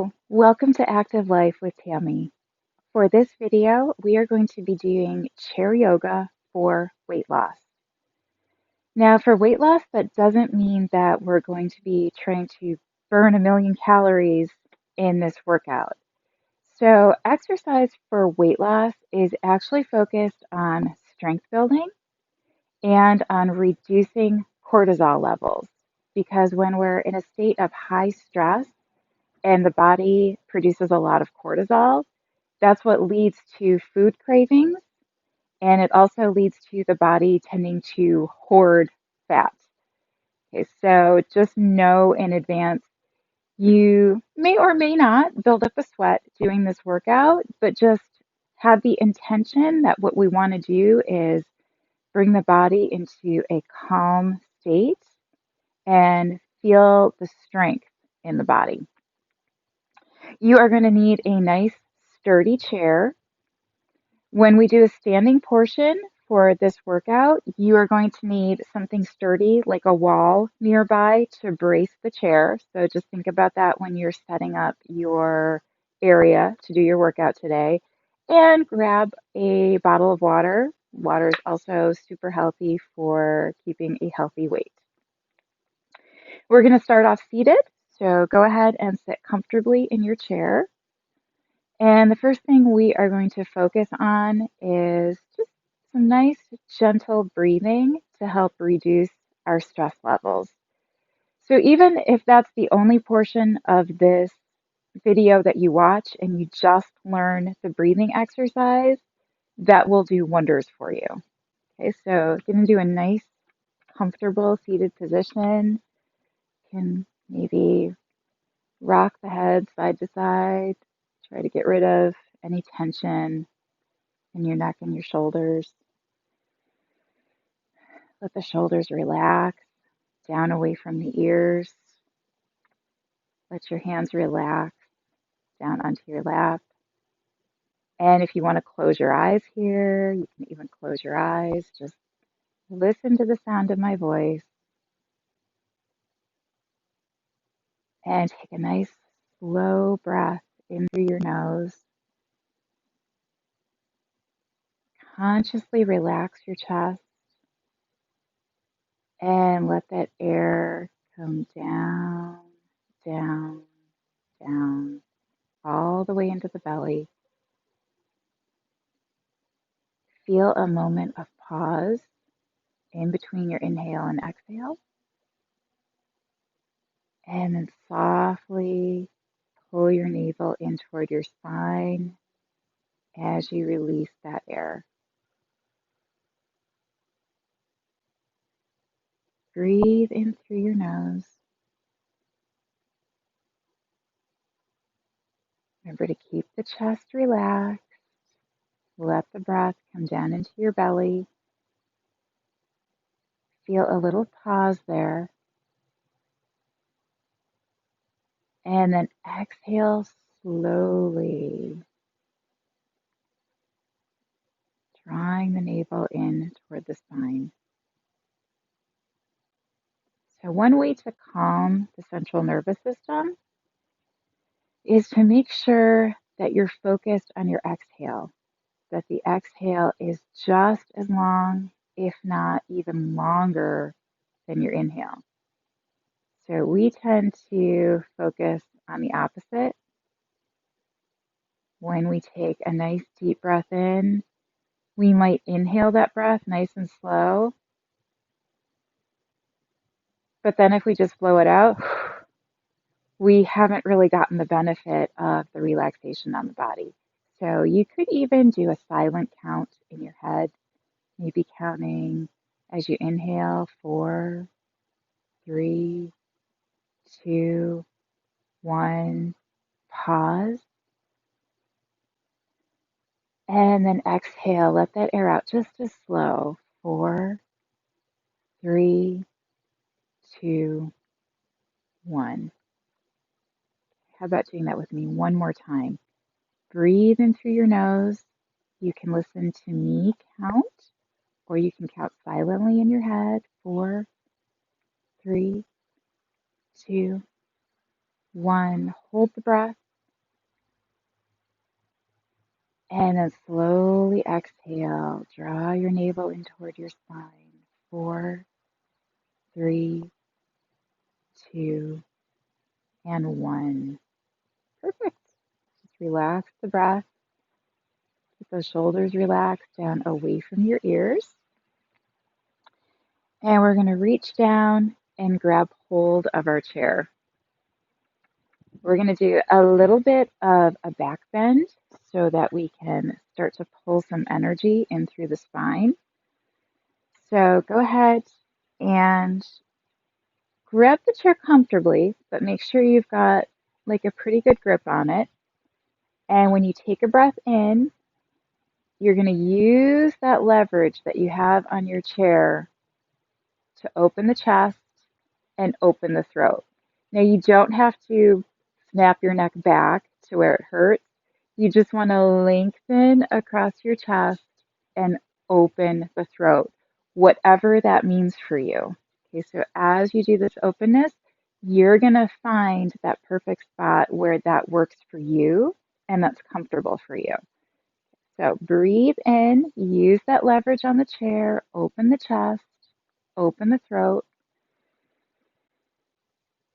Hello, welcome to Active Life with Tammy. For this video, we are going to be doing chair yoga for weight loss. Now, for weight loss, that doesn't mean that we're going to be trying to burn 1,000,000 calories in this workout. So, exercise for weight loss is actually focused on strength building and on reducing cortisol levels. Because when we're in a state of high stress, and the body produces a lot of cortisol, that's what leads to food cravings. And it also leads to the body tending to hoard fat. Okay, so just know in advance you may or may not build up a sweat doing this workout, but just have the intention that what we want to do is bring the body into a calm state and feel the strength in the body. You are going to need a nice sturdy chair. When we do a standing portion for this workout, you are going to need something sturdy like a wall nearby to brace the chair. So just think about that when you're setting up your area to do your workout today. And grab a bottle of water. Water is also super healthy for keeping a healthy weight. We're going to start off seated. So go ahead and sit comfortably in your chair. And the first thing we are going to focus on is just some nice, gentle breathing to help reduce our stress levels. So, even if that's the only portion of this video that you watch and you just learn the breathing exercise, that will do wonders for you. Okay, so going to do a nice, comfortable seated position. You can maybe rock the head side to side, try to get rid of any tension in your neck and your shoulders. Let the shoulders relax down away from the ears. Let your hands relax down onto your lap. And if you want to close your eyes here, you can even close your eyes. Just listen to the sound of my voice and take a nice slow breath in through your nose. Consciously relax your chest and let that air come down, down, down, all the way into the belly. Feel a moment of pause in between your inhale and exhale. And then softly pull your navel in toward your spine as you release that air. Breathe in through your nose. Remember to keep the chest relaxed. Let the breath come down into your belly. Feel a little pause there. And then exhale slowly, drawing the navel in toward the spine. So one way to calm the central nervous system is to make sure that you're focused on your exhale, that the exhale is just as long, if not even longer, than your inhale. So we tend to focus on the opposite. When we take a nice deep breath in, we might inhale that breath nice and slow. But then if we just blow it out, we haven't really gotten the benefit of the relaxation on the body. So you could even do a silent count in your head, maybe counting as you inhale 4, 3, 2, 1, pause. And then exhale, let that air out just as slow. 4, 3, 2, 1. How about doing that with me one more time? Breathe in through your nose. You can listen to me count, or you can count silently in your head. 4, 3, 2, 1. Hold the breath. And then slowly exhale. Draw your navel in toward your spine. 4, 3, 2, and 1. Perfect. Just relax the breath. Keep those shoulders relaxed down away from your ears. And we're going to reach down and grab hold of our chair. We're going to do a little bit of a back bend so that we can start to pull some energy in through the spine. So go ahead and grab the chair comfortably, but make sure you've got like a pretty good grip on it. And when you take a breath in, you're going to use that leverage that you have on your chair to open the chest and open the throat. Now, you don't have to snap your neck back to where it hurts. You just want to lengthen across your chest and open the throat, whatever that means for you. Okay, so as you do this openness, you're going to find that perfect spot where that works for you and that's comfortable for you. So breathe in, use that leverage on the chair, open the chest, open the throat,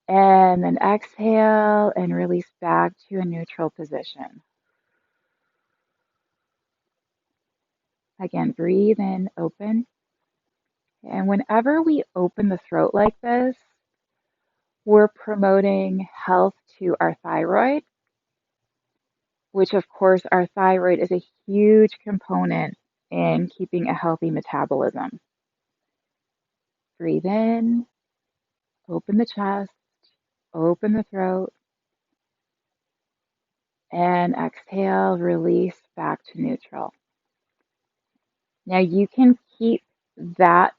and then exhale and release back to a neutral position. Again, breathe in, open. And whenever we open the throat like this, we're promoting health to our thyroid, which of course our thyroid is a huge component in keeping a healthy metabolism. Breathe in, open the chest, open the throat, and exhale, release back to neutral. Now you can keep that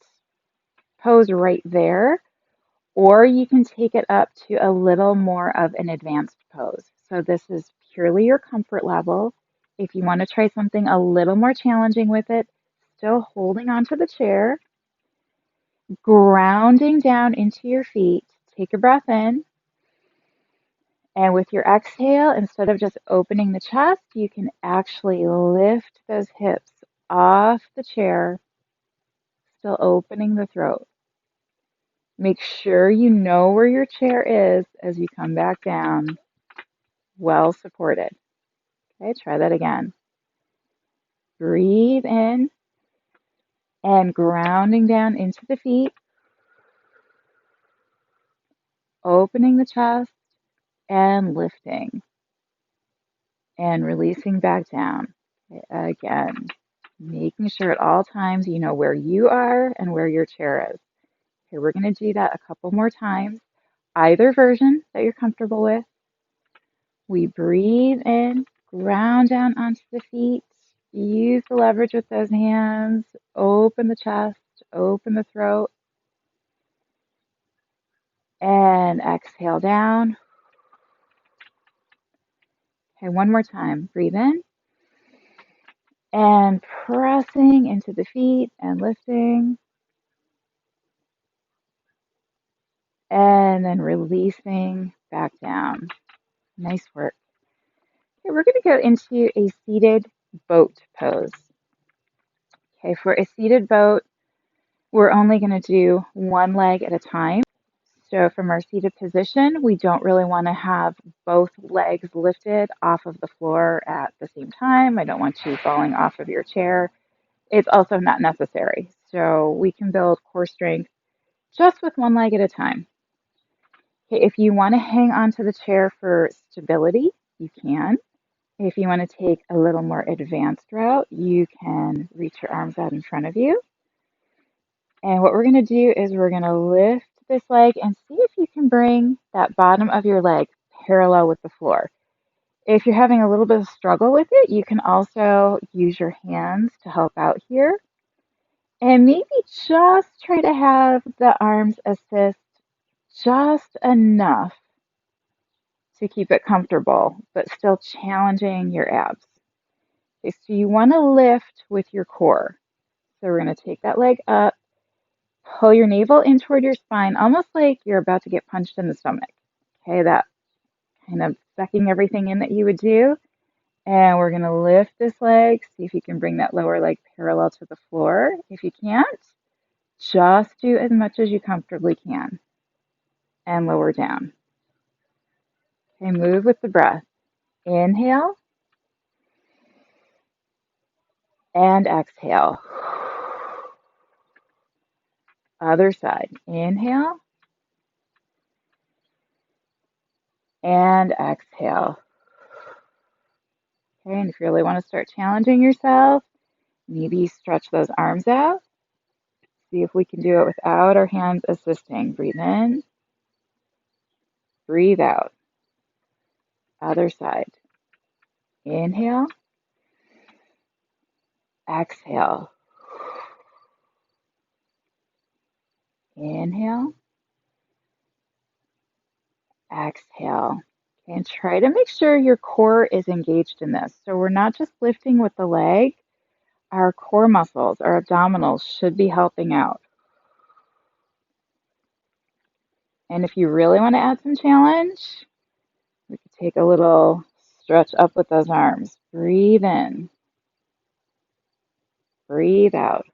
pose right there, or you can take it up to a little more of an advanced pose. So this is purely your comfort level. If you want to try something a little more challenging with it, still holding onto the chair, grounding down into your feet, take a breath in. And with your exhale, instead of just opening the chest, you can actually lift those hips off the chair, still opening the throat. Make sure you know where your chair is as you come back down, well supported. Okay, try that again. Breathe in and grounding down into the feet, opening the chest and lifting and releasing back down. Okay, again, making sure at all times you know where you are and where your chair is. Okay, we're going to do that a couple more times, either version that you're comfortable with. We breathe in, ground down onto the feet, use the leverage with those hands, open the chest, open the throat, and exhale down. Okay, one more time. Breathe in and pressing into the feet and lifting, and then releasing back down. Nice work. Okay, we're going to go into a seated boat pose. Okay, for a seated boat, we're only going to do one leg at a time. So from our seated position, we don't really want to have both legs lifted off of the floor at the same time. I don't want you falling off of your chair. It's also not necessary. So we can build core strength just with one leg at a time. Okay, if you want to hang onto the chair for stability, you can. If you want to take a little more advanced route, you can reach your arms out in front of you. And what we're going to do is we're going to lift this leg and see if you can bring that bottom of your leg parallel with the floor. If you're having a little bit of struggle with it, you can also use your hands to help out here. And maybe just try to have the arms assist just enough to keep it comfortable, but still challenging your abs. Okay, so you want to lift with your core. So we're going to take that leg up, pull your navel in toward your spine, almost like you're about to get punched in the stomach. Okay, that kind of sucking everything in that you would do. And we're going to lift this leg. See if you can bring that lower leg parallel to the floor. If you can't, just do as much as you comfortably can and lower down. Okay, move with the breath. Inhale and exhale. Other side. Inhale and exhale. Okay, and if you really want to start challenging yourself, maybe stretch those arms out. See if we can do it without our hands assisting. Breathe in, breathe out. Other side. Inhale, exhale. Inhale, exhale. Okay, and try to make sure your core is engaged in this. So we're not just lifting with the leg, our core muscles, our abdominals should be helping out. And if you really want to add some challenge, we could take a little stretch up with those arms. Breathe in, breathe out,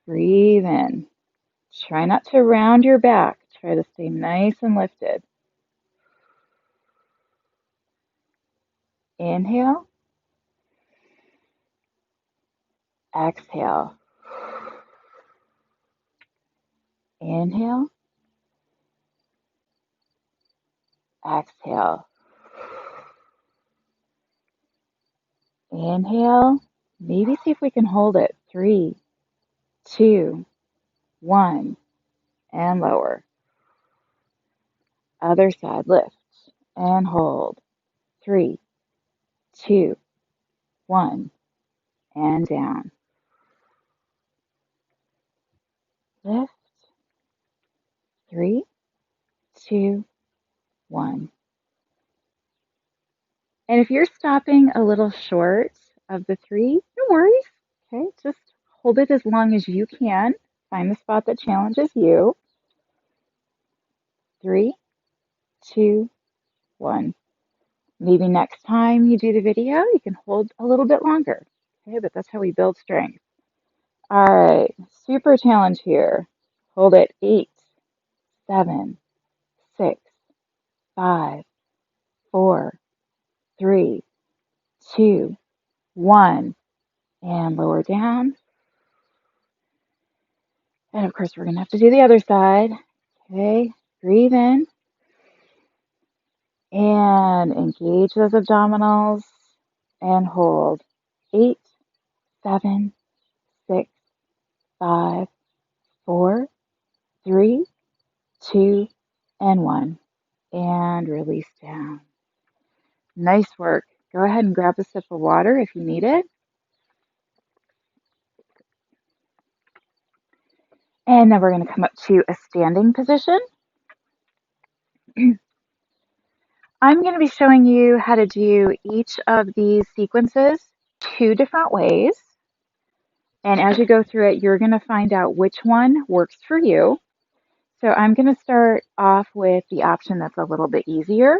breathe in. Try not to round your back. Try to stay nice and lifted. Inhale, exhale. Inhale, exhale. Inhale. Maybe see if we can hold it. 3, 2, 1, and lower. Other side, lift and hold. 3, 2, 1, and down. Lift. 3, 2, 1. And if you're stopping a little short of the 3, no worries. Okay, just hold it as long as you can. Find the spot that challenges you. 3, 2, 1. Maybe next time you do the video, you can hold a little bit longer. Okay, but that's how we build strength. All right, super challenge here. Hold it. 8, 7, 6, 5, 4, 3, 2, 1, and lower down. And of course, we're going to have to do the other side. Okay, breathe in and engage those abdominals and hold. 8, 7, 6, 5, 4, 3, 2, and 1. And release down. Nice work. Go ahead and grab a sip of water if you need it. And then we're going to come up to a standing position. I'm going to be showing you how to do each of these sequences 2 different ways. And as you go through it, you're going to find out which one works for you. So I'm going to start off with the option that's a little bit easier.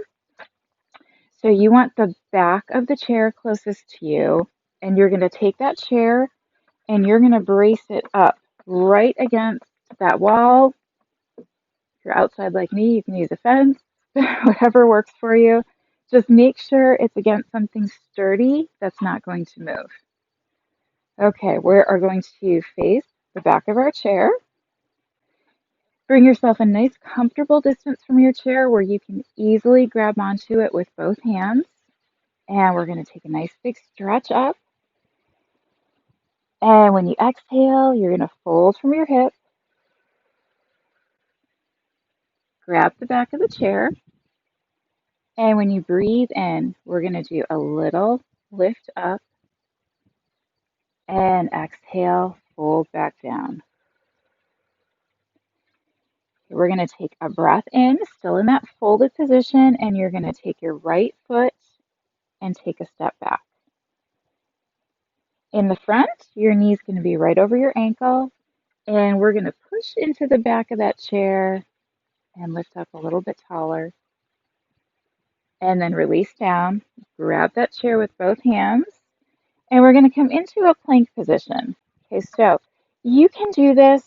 So you want the back of the chair closest to you, and you're going to take that chair and you're going to brace it up right against that wall. If you're outside like me, you can use a fence, whatever works for you. Just make sure it's against something sturdy that's not going to move. Okay, we are going to face the back of our chair. Bring yourself a nice comfortable distance from your chair where you can easily grab onto it with both hands. And we're going to take a nice big stretch up. And when you exhale, you're going to fold from your hip. Grab the back of the chair. And when you breathe in, we're going to do a little lift up. And exhale, fold back down. We're going to take a breath in, still in that folded position, and you're going to take your right foot and take a step back. In the front, your knee's going to be right over your ankle, and we're going to push into the back of that chair and lift up a little bit taller. and then release down. Grab that chair with both hands, and we're going to come into a plank position. Okay, so you can do this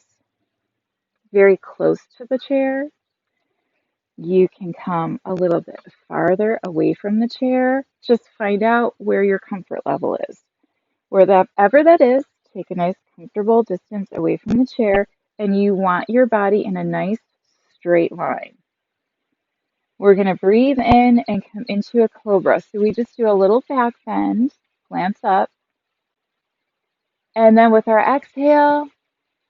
very close to the chair. You can come a little bit farther away from the chair. Just find out where your comfort level is. Wherever that is, take a nice comfortable distance away from the chair, and you want your body in a nice straight line. We're going to breathe in and come into a cobra. So we just do a little back bend, glance up, and then with our exhale,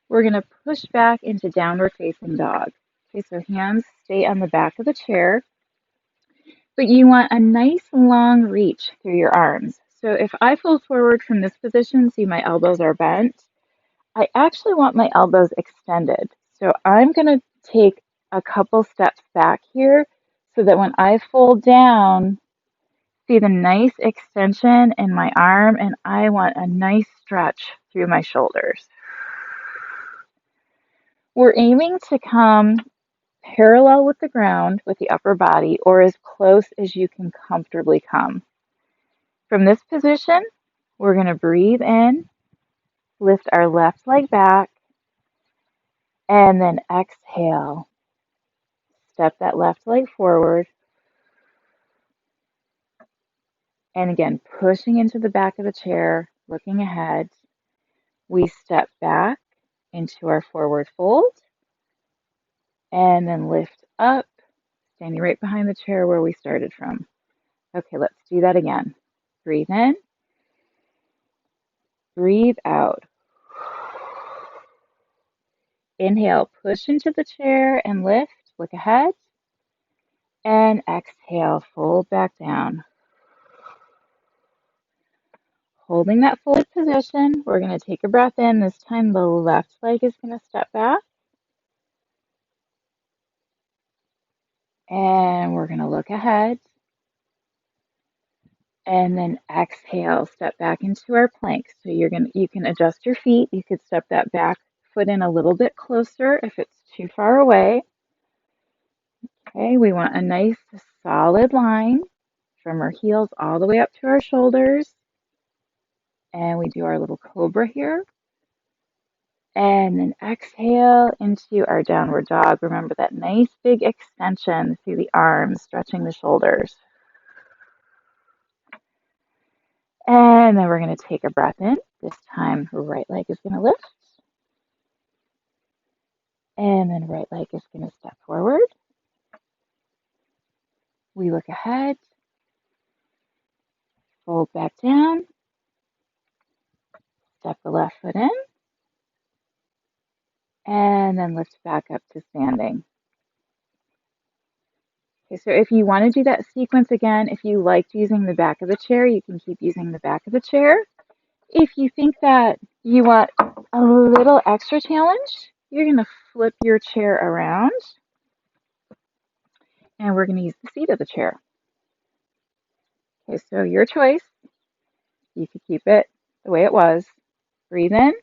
we're going to push back into downward facing dog. Okay, so hands stay on the back of the chair, but you want a nice long reach through your arms. So if I fold forward from this position, see my elbows are bent, I actually want my elbows extended. So I'm going to take a couple steps back here so that when I fold down, see the nice extension in my arm, and I want a nice stretch through my shoulders. We're aiming to come parallel with the ground with the upper body, or as close as you can comfortably come. From this position, we're going to breathe in, lift our left leg back, and then exhale. Step that left leg forward. And again, pushing into the back of the chair, looking ahead. We step back into our forward fold and then lift up, standing right behind the chair where we started from. Okay, let's do that again. Breathe in, breathe out. Inhale, push into the chair and lift, look ahead. And exhale, fold back down. Holding that folded position, we're going to take a breath in. This time the left leg is going to step back. And we're going to look ahead. And then exhale, step back into our plank. So you can adjust your feet. You could step that back foot in a little bit closer if it's too far away. Okay, we want a nice solid line from our heels all the way up to our shoulders. And we do our little cobra here. And then exhale into our downward dog. Remember that nice big extension through the arms, stretching the shoulders. And then we're going to take a breath in. This time, right leg is going to lift. And then right leg is going to step forward. We look ahead. Fold back down. Step the left foot in. And then lift back up to standing. Okay, so if you want to do that sequence again, if you liked using the back of the chair, you can keep using the back of the chair. If you think that you want a little extra challenge, you're going to flip your chair around. And we're going to use the seat of the chair. Okay, so your choice. You could keep it the way it was. Breathe in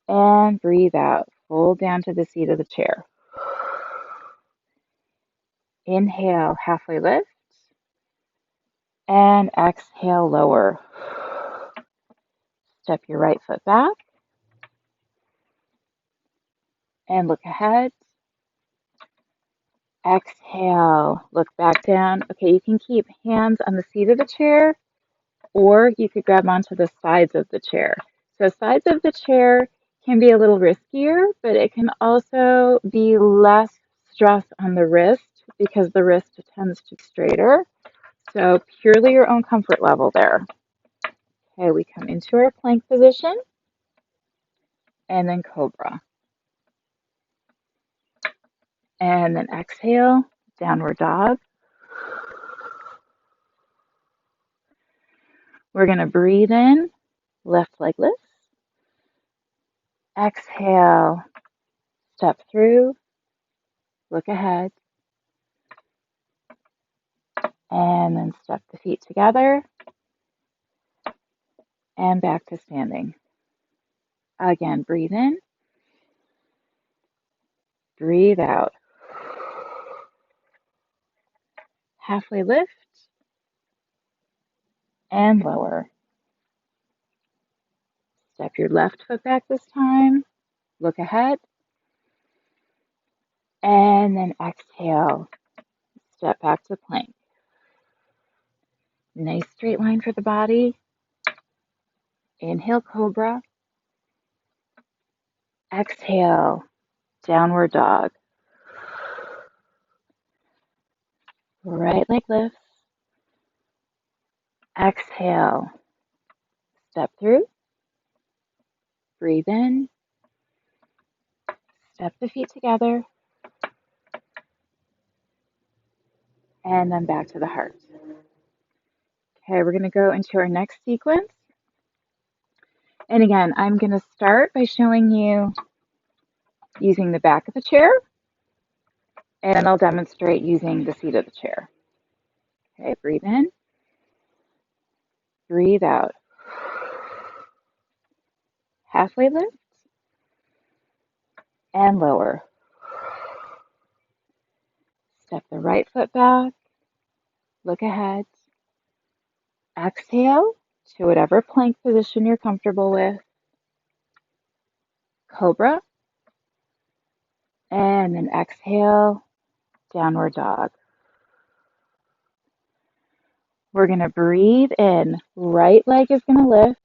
and breathe out. Fold down to the seat of the chair. Inhale, halfway lift. And exhale, lower. Step your right foot back. And look ahead. Exhale, look back down. Okay, you can keep hands on the seat of the chair, or you could grab onto the sides of the chair. So sides of the chair can be a little riskier, but it can also be less stress on the wrist because the wrist tends to be straighter. So purely your own comfort level there. Okay, we come into our plank position and then cobra. And then exhale, downward dog. We're going to breathe in, left leg lifts. Exhale, step through, look ahead. And then step the feet together and back to standing. Again, breathe in, breathe out. halfway lift and lower. Step your left foot back this time. Look ahead. And then exhale. Step back to plank. Nice straight line for the body. Inhale, cobra. Exhale, downward dog. Right leg lifts. Exhale. Step through. Breathe in. Step the feet together. And then back to the heart. Okay, we're going to go into our next sequence. And again, I'm going to start by showing you using the back of the chair, and I'll demonstrate using the seat of the chair. Okay, breathe in, breathe out. Halfway lift and lower. Step the right foot back, look ahead. Exhale to whatever plank position you're comfortable with. Cobra. And then exhale, downward dog. We're going to breathe in. Right leg is going to lift.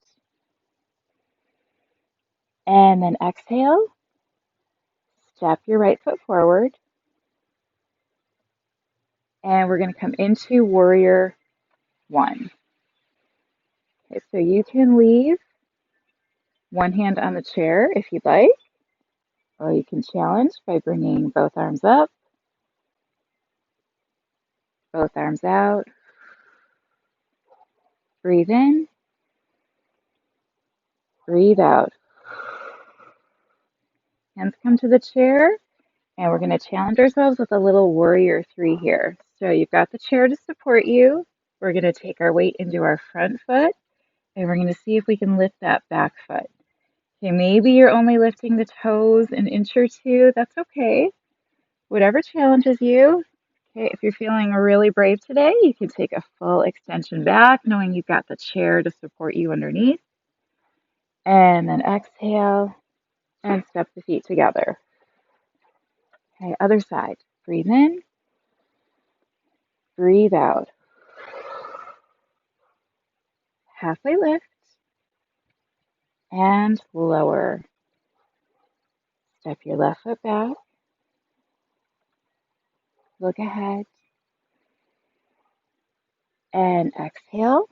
And then exhale. Step your right foot forward. And we're going to come into warrior one. Okay, so you can leave one hand on the chair if you'd like, or you can challenge by bringing both arms up, both arms out. Breathe in, breathe out. Hands come to the chair, and we're going to challenge ourselves with a little warrior three here. So you've got the chair to support you. We're going to take our weight into our front foot, and we're going to see if we can lift that back foot. Okay, maybe you're only lifting the toes an inch or two. That's okay. Whatever challenges you. Okay, if you're feeling really brave today, you can take a full extension back, knowing you've got the chair to support you underneath. And then exhale and step the feet together. Okay, other side. Breathe in, breathe out. Halfway lift and lower. Step your left foot back. Look ahead. And exhale.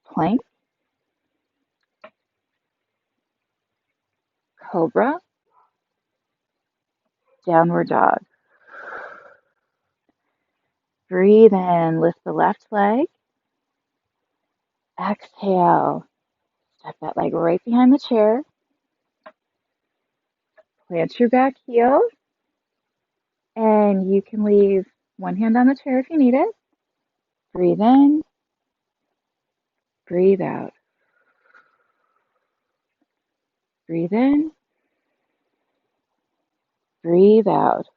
Plank. Cobra. Downward dog. Breathe in. Lift the left leg. Exhale. Step that leg right behind the chair. Plant your back heel. And you can leave one hand on the chair if you need it. Breathe in. Breathe out. Breathe in. Breathe out.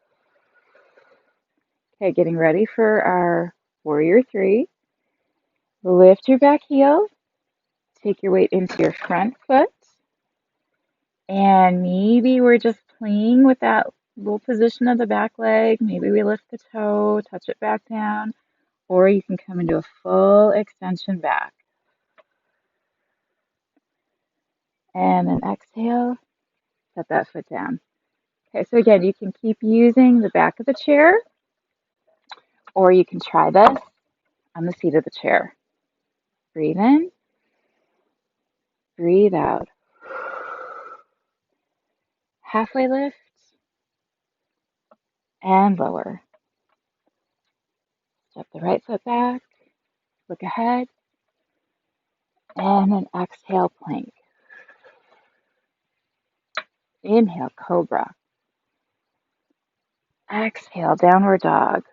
Okay, getting ready for our warrior three. Lift your back heel. Take your weight into your front foot. And maybe we're just playing with that little position of the back leg. Maybe we lift the toe, touch it back down, or you can come into a full extension back. And then exhale, set that foot down. Okay, so again, you can keep using the back of the chair, or you can try this on the seat of the chair. Breathe in, breathe out. Halfway lift and lower. Step the right foot back, look ahead, and then exhale, plank. Inhale, cobra. Exhale, downward dog.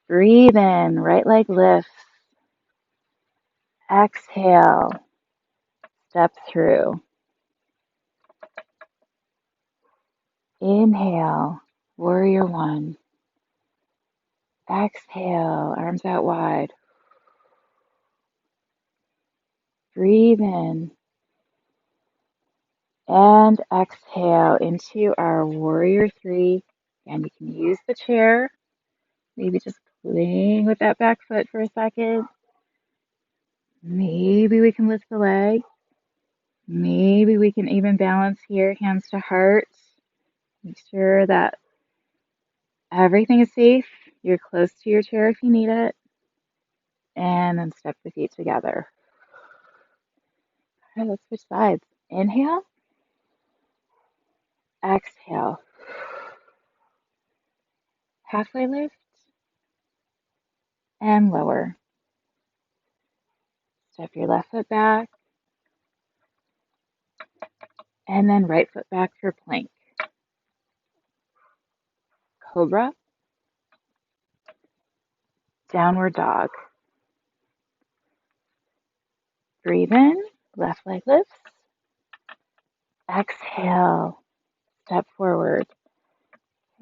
Breathe in, right leg lifts. Exhale, step through. Inhale, warrior one. Exhale, arms out wide. Breathe in. And exhale into our warrior three. And you can use the chair, maybe just playing with that back foot for a second. Maybe we can lift the leg. Maybe we can even balance here, hands to heart. Make sure that everything is safe. You're close to your chair if you need it. And then step the feet together. All right, let's switch sides. Inhale. Exhale. Halfway lift and lower. Step your left foot back and then right foot back for plank. Cobra. Downward dog. Breathe in. Left leg lifts. Exhale. Step forward.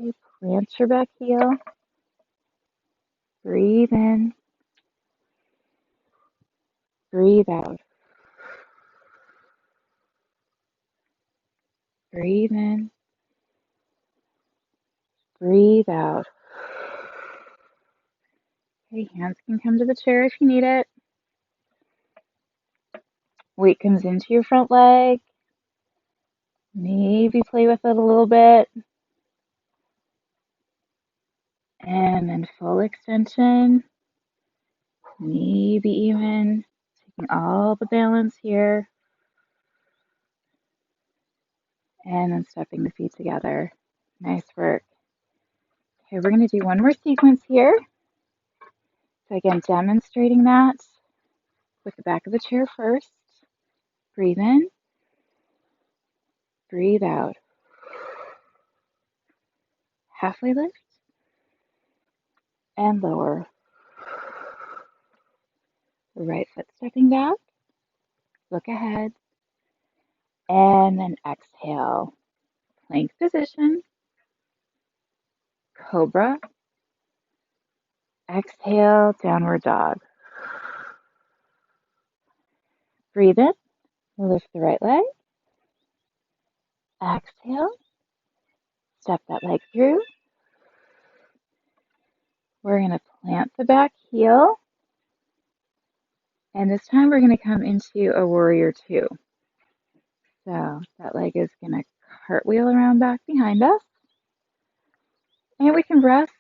Okay, plant your back heel. Breathe in. Breathe out. Breathe in. Breathe out. Okay, hands can come to the chair if you need it. Weight comes into your front leg. Maybe play with it a little bit. And then full extension. Maybe even taking all the balance here. And then stepping the feet together. Nice work. Okay, we're going to do one more sequence here. So again, demonstrating that with the back of the chair first. Breathe in. Breathe out. Halfway lift. And lower. Right foot stepping back. Look ahead. And then exhale. Plank position. Cobra. Exhale, downward dog. Breathe in. Lift the right leg. Exhale. Step that leg through. We're going to plant the back heel. And this time we're going to come into a warrior two. So that leg is going to cartwheel around back behind us. And we can rest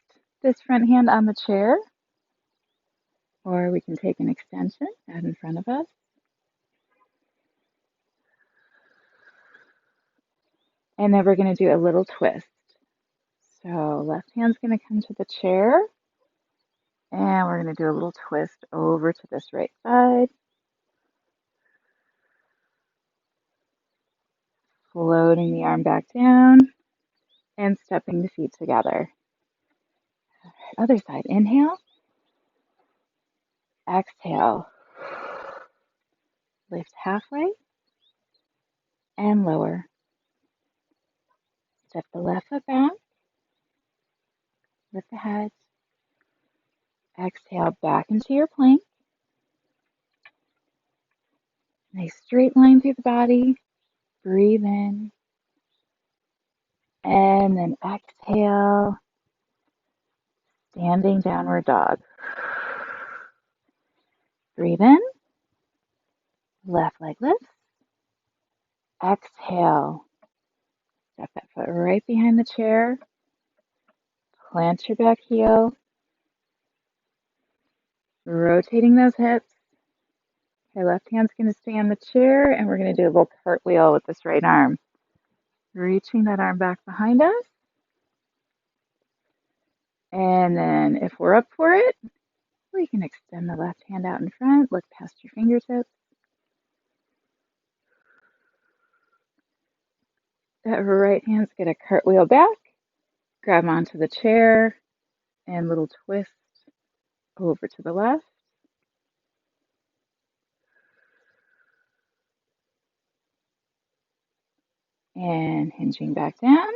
this front hand on the chair. Or we can take an extension out in front of us. And then we're going to do a little twist. So left hand's going to come to the chair. And we're going to do a little twist over to this right side. Floating the arm back down and stepping the feet together. Other side. Inhale. Exhale. Lift halfway and lower. Step the left foot back. Lift the head. Exhale back into your plank. Nice straight line through the body. Breathe in. And then exhale. Standing downward dog. Breathe in. Left leg lifts. Exhale. Step that foot right behind the chair. Plant your back heel. Rotating those hips. Okay, left hand's going to stay on the chair, and we're going to do a little cartwheel with this right arm. Reaching that arm back behind us. And then if we're up for it, we can extend the left hand out in front, look past your fingertips. That right hand's going to cartwheel back, grab onto the chair, and little twist over to the left. And hinging back down,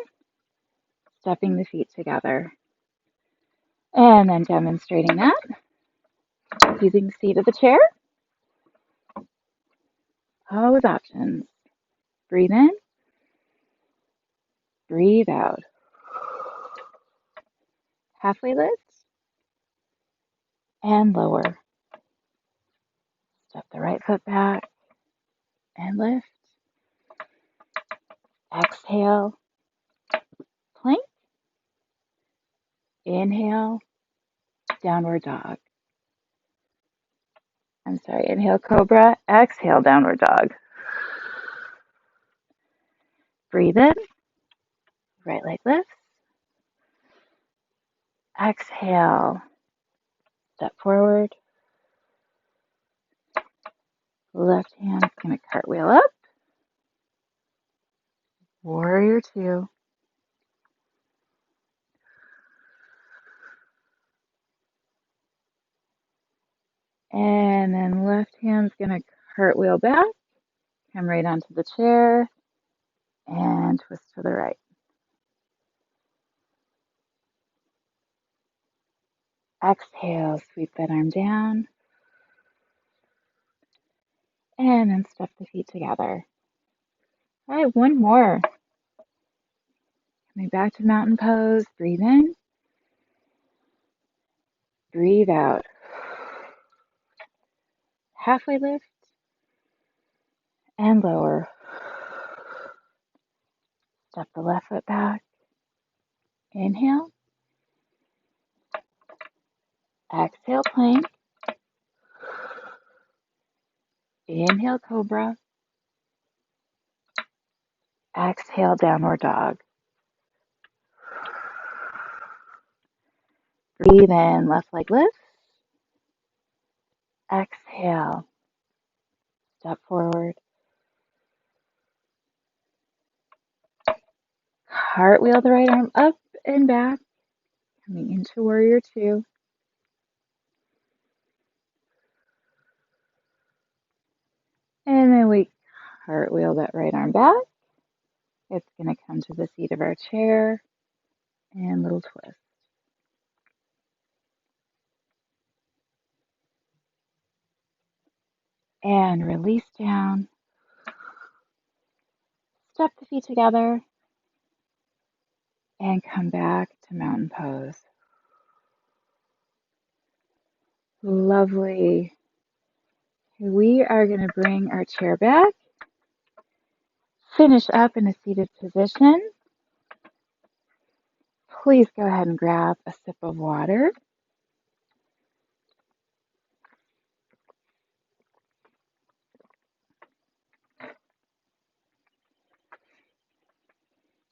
stepping the feet together. And then demonstrating that using the seat of the chair. Always options. Breathe in, breathe out. Halfway lift and lower. Step the right foot back and lift. Exhale, plank. Inhale, downward dog. I'm sorry, inhale, cobra. Exhale, downward dog. Breathe in, right leg lifts. Exhale, step forward. Left hand's going to cartwheel up. Warrior two. And then left hand's going to cartwheel back. Come right onto the chair and twist to the right. Exhale, sweep that arm down. And then step the feet together. All right, one more. Coming back to mountain pose. Breathe in. Breathe out. Halfway lift and lower. Step the left foot back. Inhale. Exhale, plank. Inhale, cobra. Exhale, downward dog. Breathe in, left leg lifts. Exhale, step forward. Cartwheel the right arm up and back, coming into warrior two. And then we cartwheel that right arm back. It's going to come to the seat of our chair and little twist. And release down. Step the feet together and come back to mountain pose. Lovely. We are going to bring our chair back. Finish up in a seated position. Please go ahead and grab a sip of water.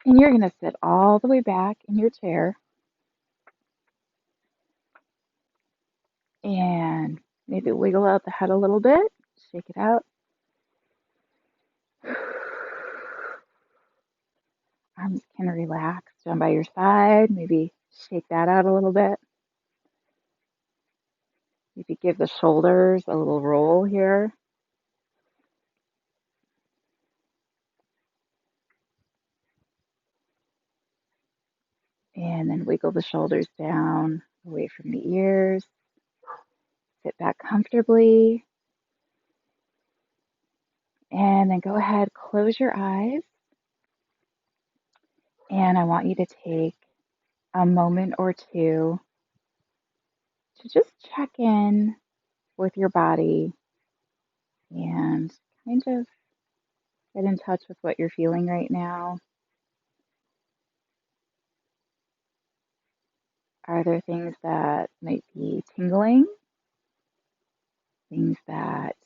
And you're going to sit all the way back in your chair. And maybe wiggle out the head a little bit. Shake it out. Arms can relax down by your side. Maybe shake that out a little bit. Maybe give the shoulders a little roll here. And then wiggle the shoulders down away from the ears. Sit back comfortably. And then go ahead, close your eyes. And I want you to take a moment or two to just check in with your body and kind of get in touch with what you're feeling right now. Are there things that might be tingling? Things that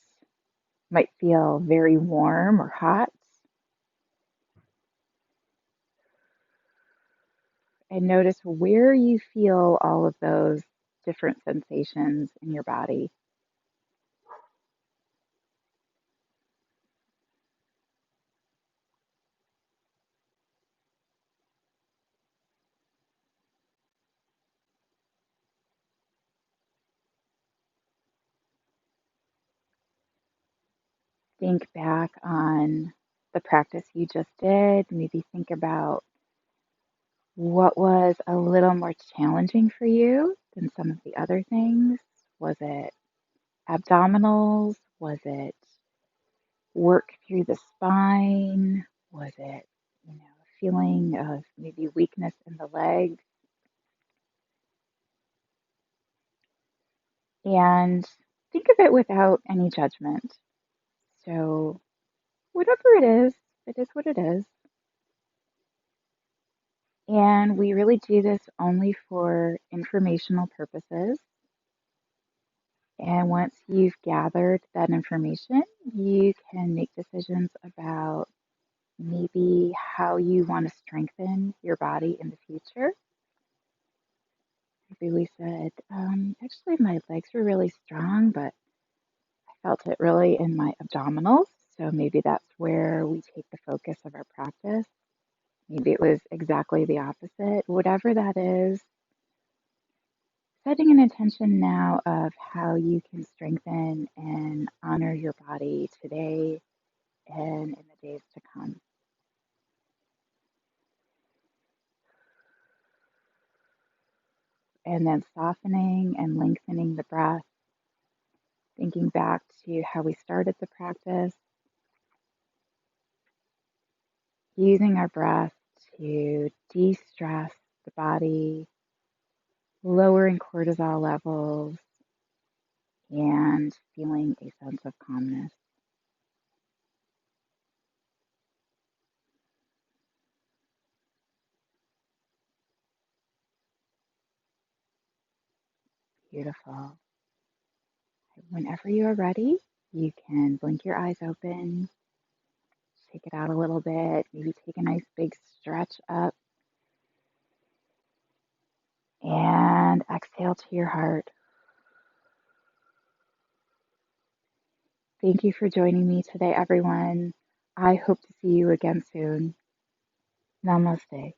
might feel very warm or hot? And notice where you feel all of those different sensations in your body. Think back on the practice you just did. Maybe think about what was a little more challenging for you than some of the other things? Was it abdominals? Was it work through the spine? Was it, a feeling of maybe weakness in the legs? And think of it without any judgment. So, whatever it is what it is. And we really do this only for informational purposes. And once you've gathered that information, you can make decisions about maybe how you want to strengthen your body in the future. Maybe we said, actually, my legs were really strong, but I felt it really in my abdominals. So maybe that's where we take the focus of our practice. Maybe it was exactly the opposite. Whatever that is, setting an intention now of how you can strengthen and honor your body today and in the days to come. And then softening and lengthening the breath, thinking back to how we started the practice, using our breath to de stress the body, lowering cortisol levels, and feeling a sense of calmness. Beautiful. Whenever you are ready, you can blink your eyes open, take it out a little bit, maybe take a nice big stretch up, and exhale to your heart. Thank you for joining me today, everyone. I hope to see you again soon. Namaste.